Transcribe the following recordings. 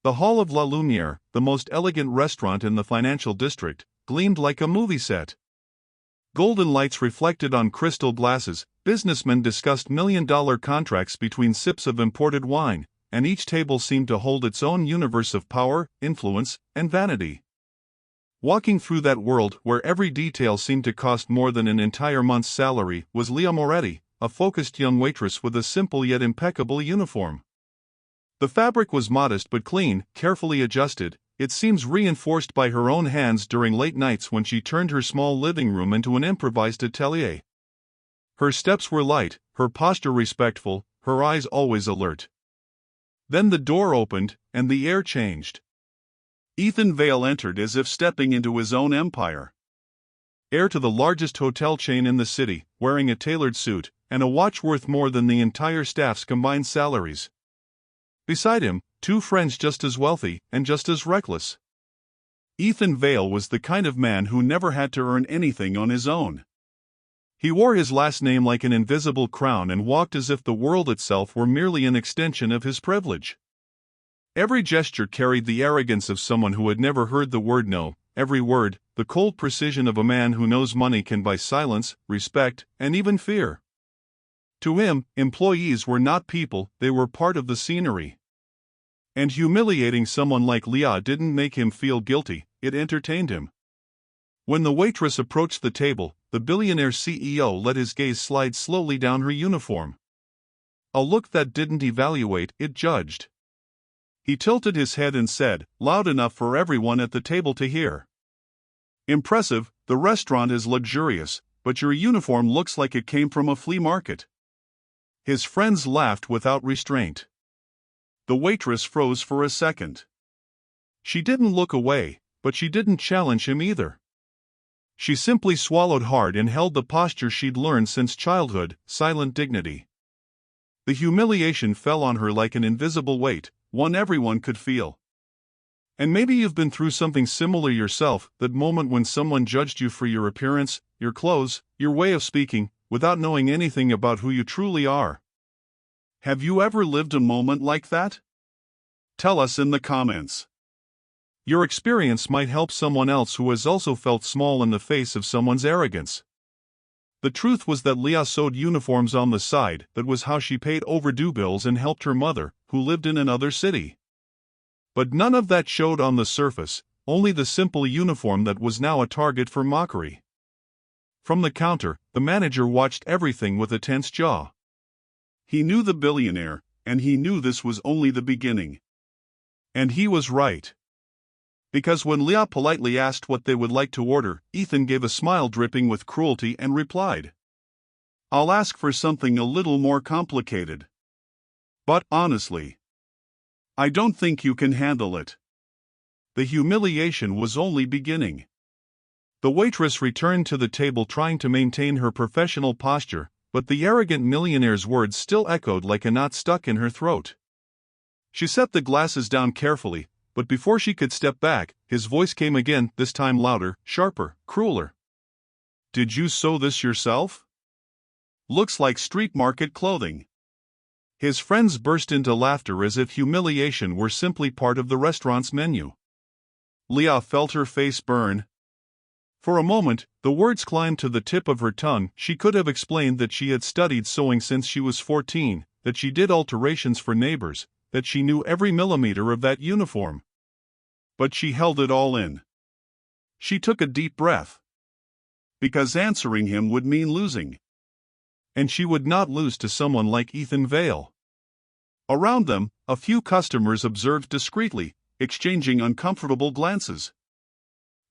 The Hall of La Lumiere, the most elegant restaurant in the financial district, gleamed like a movie set. Golden lights reflected on crystal glasses, businessmen discussed million-dollar contracts between sips of imported wine, and each table seemed to hold its own universe of power, influence, and vanity. Walking through that world where every detail seemed to cost more than an entire month's salary was Leah Moretti, a focused young waitress with a simple yet impeccable uniform. The fabric was modest but clean, carefully adjusted, it seems reinforced by her own hands during late nights when she turned her small living room into an improvised atelier. Her steps were light, her posture respectful, her eyes always alert. Then the door opened, and the air changed. Ethan Vale entered as if stepping into his own empire. Heir to the largest hotel chain in the city, wearing a tailored suit, and a watch worth more than the entire staff's combined salaries. Beside him, two friends just as wealthy, and just as reckless. Ethan Vale was the kind of man who never had to earn anything on his own. He wore his last name like an invisible crown and walked as if the world itself were merely an extension of his privilege. Every gesture carried the arrogance of someone who had never heard the word no, every word, the cold precision of a man who knows money can buy silence, respect, and even fear. To him, employees were not people, they were part of the scenery. And humiliating someone like Leah didn't make him feel guilty, it entertained him. When the waitress approached the table, the billionaire CEO let his gaze slide slowly down her uniform. A look that didn't evaluate, it judged. He tilted his head and said, loud enough for everyone at the table to hear. Impressive, the restaurant is luxurious, but your uniform looks like it came from a flea market. His friends laughed without restraint. The waitress froze for a second. She didn't look away, but she didn't challenge him either. She simply swallowed hard and held the posture she'd learned since childhood, silent dignity. The humiliation fell on her like an invisible weight, one everyone could feel. And maybe you've been through something similar yourself, that moment when someone judged you for your appearance, your clothes, your way of speaking, without knowing anything about who you truly are. Have you ever lived a moment like that? Tell us in the comments. Your experience might help someone else who has also felt small in the face of someone's arrogance. The truth was that Leah sewed uniforms on the side, that was how she paid overdue bills and helped her mother, who lived in another city. But none of that showed on the surface, only the simple uniform that was now a target for mockery. From the counter, the manager watched everything with a tense jaw. He knew the billionaire, and he knew this was only the beginning. And he was right. Because when Leah politely asked what they would like to order, Ethan gave a smile dripping with cruelty and replied, "I'll ask for something a little more complicated. But honestly, I don't think you can handle it." The humiliation was only beginning. The waitress returned to the table trying to maintain her professional posture, but the arrogant millionaire's words still echoed like a knot stuck in her throat. She set the glasses down carefully, but before she could step back, his voice came again, this time louder, sharper, crueler. "Did you sew this yourself? Looks like street market clothing." His friends burst into laughter as if humiliation were simply part of the restaurant's menu. Leah felt her face burn. For a moment, the words climbed to the tip of her tongue. She could have explained that she had studied sewing since she was 14, that she did alterations for neighbors, that she knew every millimeter of that uniform. But she held it all in. She took a deep breath. Because answering him would mean losing. And she would not lose to someone like Ethan Vale. Around them, a few customers observed discreetly, exchanging uncomfortable glances.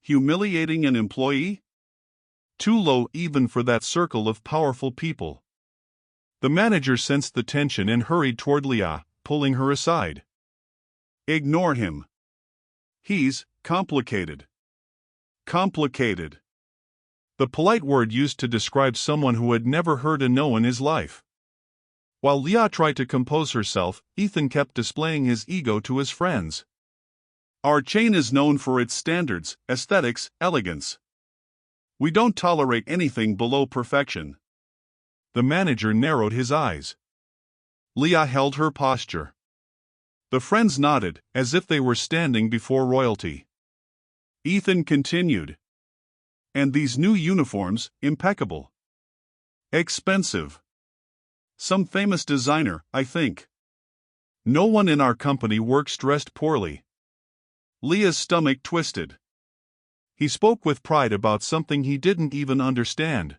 Humiliating an employee? Too low even for that circle of powerful people. The manager sensed the tension and hurried toward Leah, pulling her aside. "Ignore him. He's complicated." Complicated. The polite word used to describe someone who had never heard a no in his life. While Leah tried to compose herself, Ethan kept displaying his ego to his friends. "Our chain is known for its standards, aesthetics, elegance. We don't tolerate anything below perfection." The manager narrowed his eyes. Leah held her posture. The friends nodded, as if they were standing before royalty. Ethan continued. And these new uniforms, impeccable. Expensive. Some famous designer, I think. No one in our company works dressed poorly. Leah's stomach twisted. He spoke with pride about something he didn't even understand.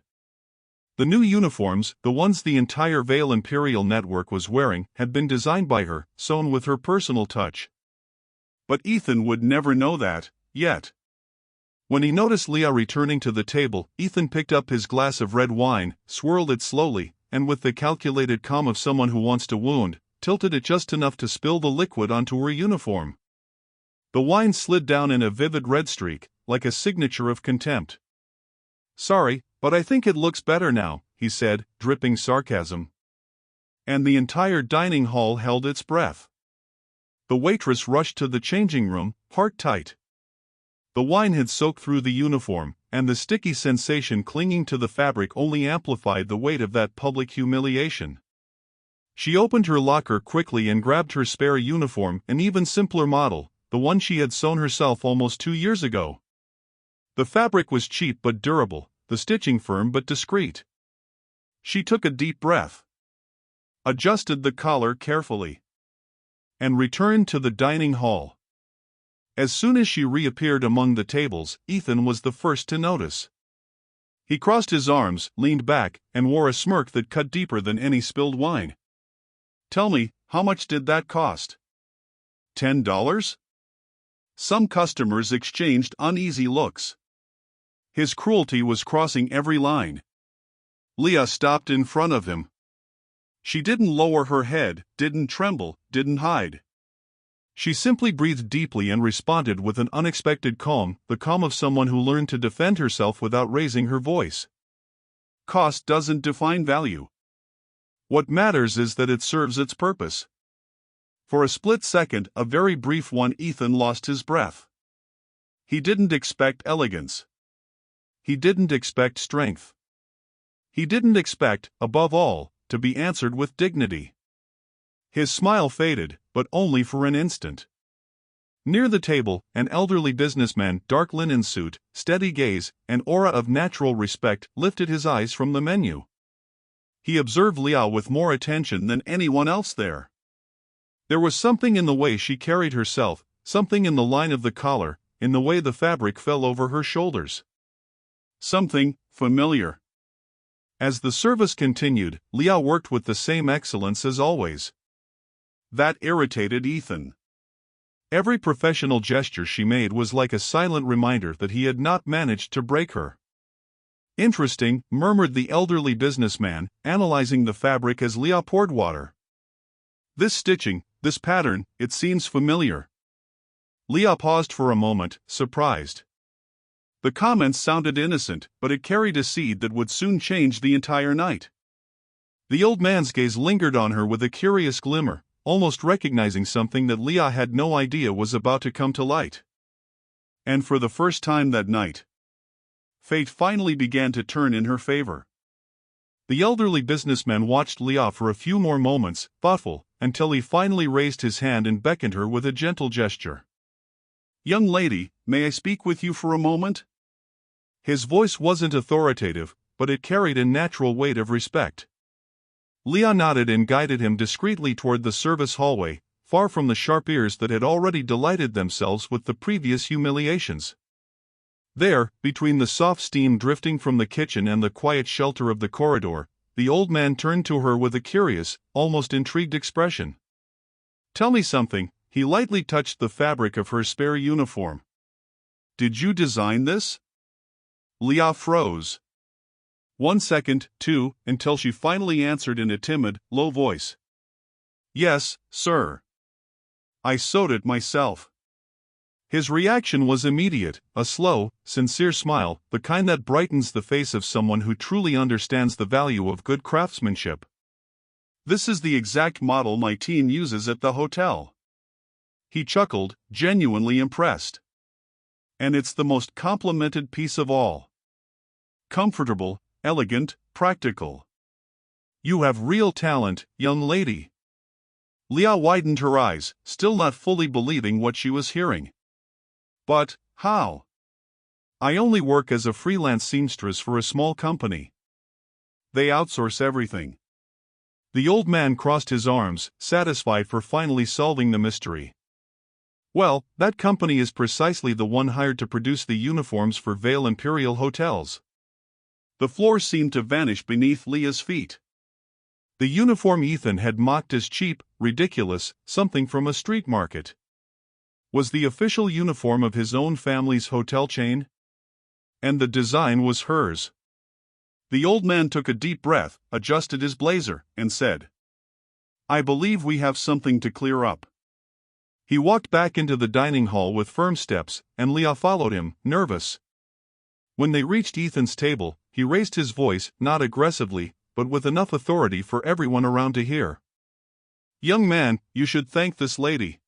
The new uniforms, the ones the entire Vale Imperial network was wearing, had been designed by her, sewn with her personal touch. But Ethan would never know that, yet. When he noticed Leah returning to the table, Ethan picked up his glass of red wine, swirled it slowly, and with the calculated calm of someone who wants to wound, tilted it just enough to spill the liquid onto her uniform. The wine slid down in a vivid red streak, like a signature of contempt. "Sorry, but I think it looks better now," he said, dripping sarcasm. And the entire dining hall held its breath. The waitress rushed to the changing room, heart tight. The wine had soaked through the uniform, and the sticky sensation clinging to the fabric only amplified the weight of that public humiliation. She opened her locker quickly and grabbed her spare uniform, an even simpler model, the one she had sewn herself almost 2 years ago. The fabric was cheap but durable, the stitching firm but discreet. She took a deep breath, adjusted the collar carefully, and returned to the dining hall. As soon as she reappeared among the tables, Ethan was the first to notice. He crossed his arms, leaned back, and wore a smirk that cut deeper than any spilled wine. "Tell me, how much did that cost?" $10? Some customers exchanged uneasy looks. His cruelty was crossing every line. Leah stopped in front of him. She didn't lower her head, didn't tremble, didn't hide. She simply breathed deeply and responded with an unexpected calm, the calm of someone who learned to defend herself without raising her voice. Cost doesn't define value. What matters is that it serves its purpose. For a split second, a very brief one, Ethan lost his breath. He didn't expect elegance. He didn't expect strength. He didn't expect, above all, to be answered with dignity. His smile faded, but only for an instant. Near the table, an elderly businessman, dark linen suit, steady gaze, an aura of natural respect, lifted his eyes from the menu. He observed Leah with more attention than anyone else there. There was something in the way she carried herself, something in the line of the collar, in the way the fabric fell over her shoulders. Something familiar. As the service continued, Leah worked with the same excellence as always. That irritated Ethan. Every professional gesture she made was like a silent reminder that he had not managed to break her. "Interesting," murmured the elderly businessman, analyzing the fabric as Leah poured water. "This stitching, this pattern, it seems familiar." Leah paused for a moment, surprised. The comment sounded innocent, but it carried a seed that would soon change the entire night. The old man's gaze lingered on her with a curious glimmer, almost recognizing something that Leah had no idea was about to come to light. And for the first time that night, fate finally began to turn in her favor. The elderly businessman watched Leah for a few more moments, thoughtful, until he finally raised his hand and beckoned her with a gentle gesture. "Young lady, may I speak with you for a moment?" His voice wasn't authoritative, but it carried a natural weight of respect. Leah nodded and guided him discreetly toward the service hallway, far from the sharp ears that had already delighted themselves with the previous humiliations. There, between the soft steam drifting from the kitchen and the quiet shelter of the corridor, the old man turned to her with a curious, almost intrigued expression. "Tell me something." He lightly touched the fabric of her spare uniform. "Did you design this?" Leah froze. 1 second, 2, until she finally answered in a timid, low voice. "Yes, sir. I sewed it myself." His reaction was immediate, a slow, sincere smile, the kind that brightens the face of someone who truly understands the value of good craftsmanship. "This is the exact model my team uses at the hotel." He chuckled, genuinely impressed. "And it's the most complimented piece of all. Comfortable, elegant, practical. You have real talent, young lady." Leah widened her eyes, still not fully believing what she was hearing. But, how? I only work as a freelance seamstress for a small company. They outsource everything. The old man crossed his arms, satisfied for finally solving the mystery. Well, that company is precisely the one hired to produce the uniforms for Vale Imperial hotels. The floor seemed to vanish beneath Leah's feet. The uniform Ethan had mocked as cheap, ridiculous, something from a street market, was the official uniform of his own family's hotel chain. And the design was hers. The old man took a deep breath, adjusted his blazer, and said, "I believe we have something to clear up." He walked back into the dining hall with firm steps, and Leah followed him, nervous. When they reached Ethan's table, he raised his voice, not aggressively, but with enough authority for everyone around to hear. "Young man, you should thank this lady."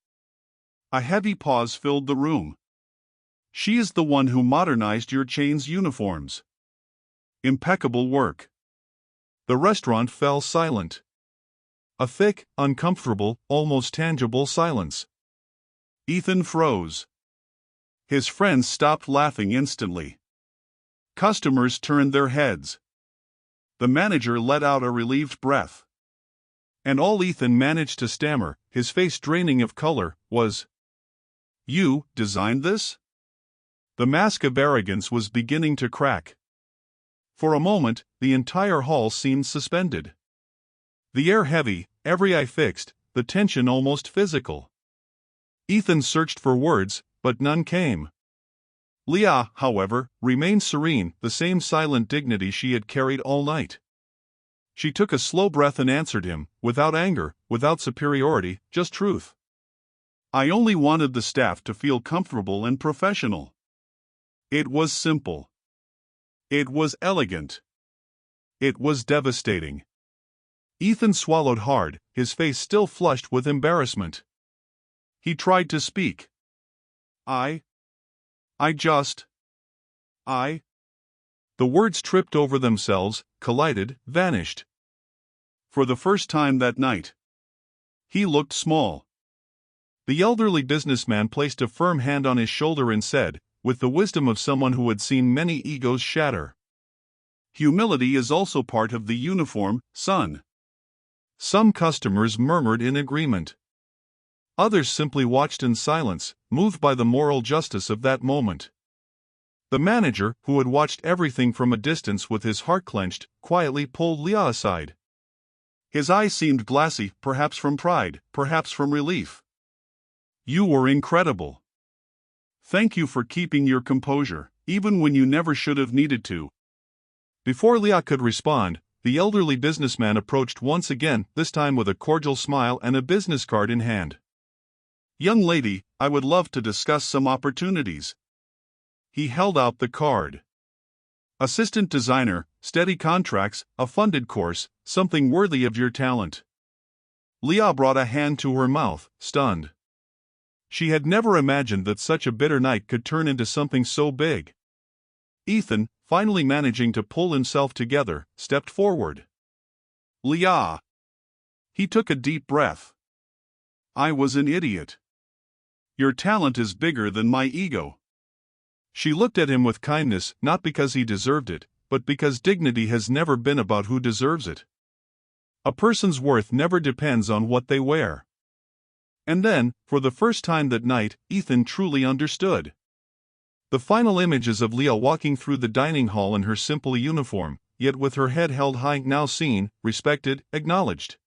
A heavy pause filled the room. "She is the one who modernized your chain's uniforms. Impeccable work." The restaurant fell silent. A thick, uncomfortable, almost tangible silence. Ethan froze. His friends stopped laughing instantly. Customers turned their heads. The manager let out a relieved breath. And all Ethan managed to stammer, his face draining of color, was, "You designed this?" The mask of arrogance was beginning to crack. For a moment, the entire hall seemed suspended. The air heavy, every eye fixed, the tension almost physical. Ethan searched for words, but none came. Leah, however, remained serene, the same silent dignity she had carried all night. She took a slow breath and answered him, without anger, without superiority, just truth. "I only wanted the staff to feel comfortable and professional. It was simple. It was elegant. It was devastating." Ethan swallowed hard, his face still flushed with embarrassment. He tried to speak. I just. The words tripped over themselves, collided, vanished. For the first time that night, he looked small. The elderly businessman placed a firm hand on his shoulder and said, with the wisdom of someone who had seen many egos shatter, "Humility is also part of the uniform, son." Some customers murmured in agreement. Others simply watched in silence, moved by the moral justice of that moment. The manager, who had watched everything from a distance with his heart clenched, quietly pulled Leah aside. His eyes seemed glassy, perhaps from pride, perhaps from relief. "You were incredible. Thank you for keeping your composure, even when you never should have needed to." Before Leah could respond, the elderly businessman approached once again, this time with a cordial smile and a business card in hand. "Young lady, I would love to discuss some opportunities." He held out the card. "Assistant designer, steady contracts, a funded course, something worthy of your talent." Leah brought a hand to her mouth, stunned. She had never imagined that such a bitter night could turn into something so big. Ethan, finally managing to pull himself together, stepped forward. "Leah." He took a deep breath. "I was an idiot. Your talent is bigger than my ego." She looked at him with kindness, not because he deserved it, but because dignity has never been about who deserves it. A person's worth never depends on what they wear. And then, for the first time that night, Ethan truly understood. The final images of Leah walking through the dining hall in her simple uniform, yet with her head held high, now seen, respected, acknowledged.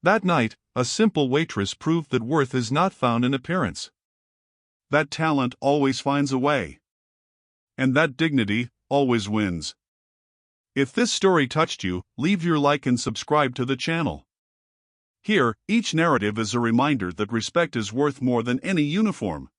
That night, a simple waitress proved that worth is not found in appearance. That talent always finds a way. And that dignity always wins. If this story touched you, leave your like and subscribe to the channel. Here, each narrative is a reminder that respect is worth more than any uniform.